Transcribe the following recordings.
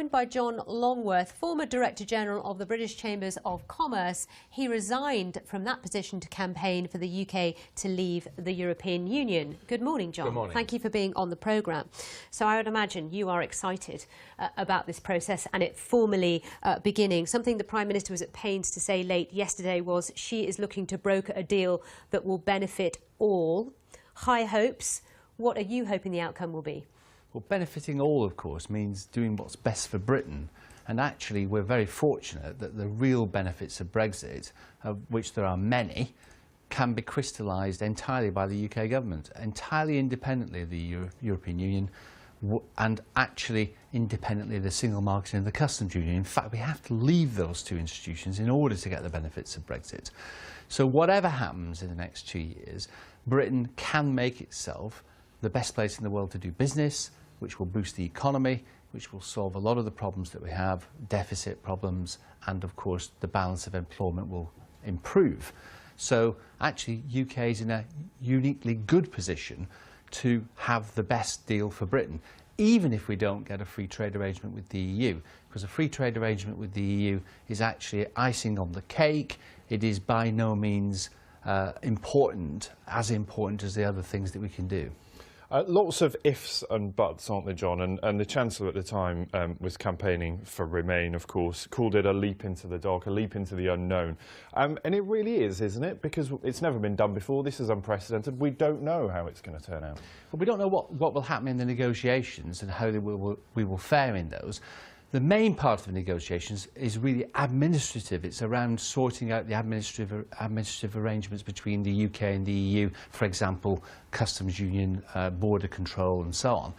joined by John Longworth, former Director General of the British Chambers of Commerce. He resigned from that position to campaign for the UK to leave the European Union. Good morning, John. Good morning. Thank you for being on the programme. So I would imagine you are excited about this process and it formally beginning. Something the Prime Minister was at pains to say late yesterday was she is looking to broker a deal that will benefit all. High hopes. What are you hoping the outcome will be? Well, benefiting all, of course, means doing what's best for Britain. And actually, we're very fortunate that the real benefits of Brexit, of which there are many, can be crystallised entirely by the UK government, entirely independently of the European Union, and actually independently of the single market and the customs union. In fact, we have to leave those two institutions in order to get the benefits of Brexit. So whatever happens in the next 2 years, Britain can make itself the best place in the world to do business, which will boost the economy, which will solve a lot of the problems that we have, deficit problems, and of course the balance of employment will improve. So actually UK is in a uniquely good position to have the best deal for Britain, even if we don't get a free trade arrangement with the EU, because a free trade arrangement with the EU is actually icing on the cake. It is by no means important as the other things that we can do. Lots of ifs and buts, aren't there, John? And the Chancellor at the time was campaigning for Remain, of course, called it a leap into the dark, a leap into the unknown. And it really is, isn't it? Because it's never been done before. This is unprecedented. We don't know how it's going to turn out. Well, we don't know what will happen in the negotiations and how we will fare in those. The main part of the negotiations is really administrative. It's around sorting out the administrative arrangements between the UK and the EU, for example, customs union, border control and so on.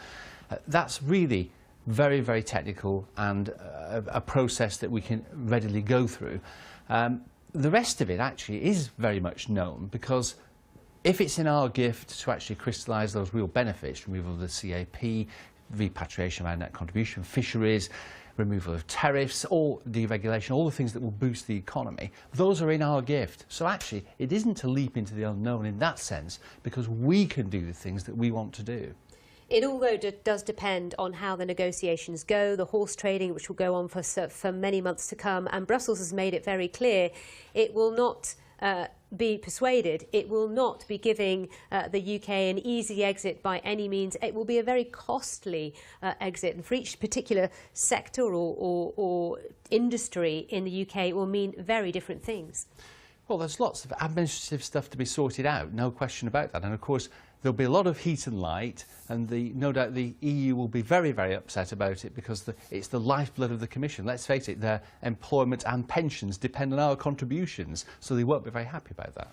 That's really very, very technical and a process that we can readily go through. The rest of it actually is very much known, because if it's in our gift to actually crystallise those real benefits, removal of the CAP, repatriation of our net contribution, fisheries, removal of tariffs, all deregulation, all the things that will boost the economy, those are in our gift. So actually, it isn't a leap into the unknown in that sense, because we can do the things that we want to do. It all, though, does depend on how the negotiations go, the horse trading, which will go on for many months to come, and Brussels has made it very clear it will not be persuaded. It will not be giving the UK an easy exit by any means. It will be a very costly exit, and for each particular sector or industry in the UK it will mean very different things. Well, there's lots of administrative stuff to be sorted out, no question about that. And of course, there'll be a lot of heat and light, and no doubt the EU will be very, very upset about it, because it's the lifeblood of the Commission. Let's face it, their employment and pensions depend on our contributions, so they won't be very happy about that.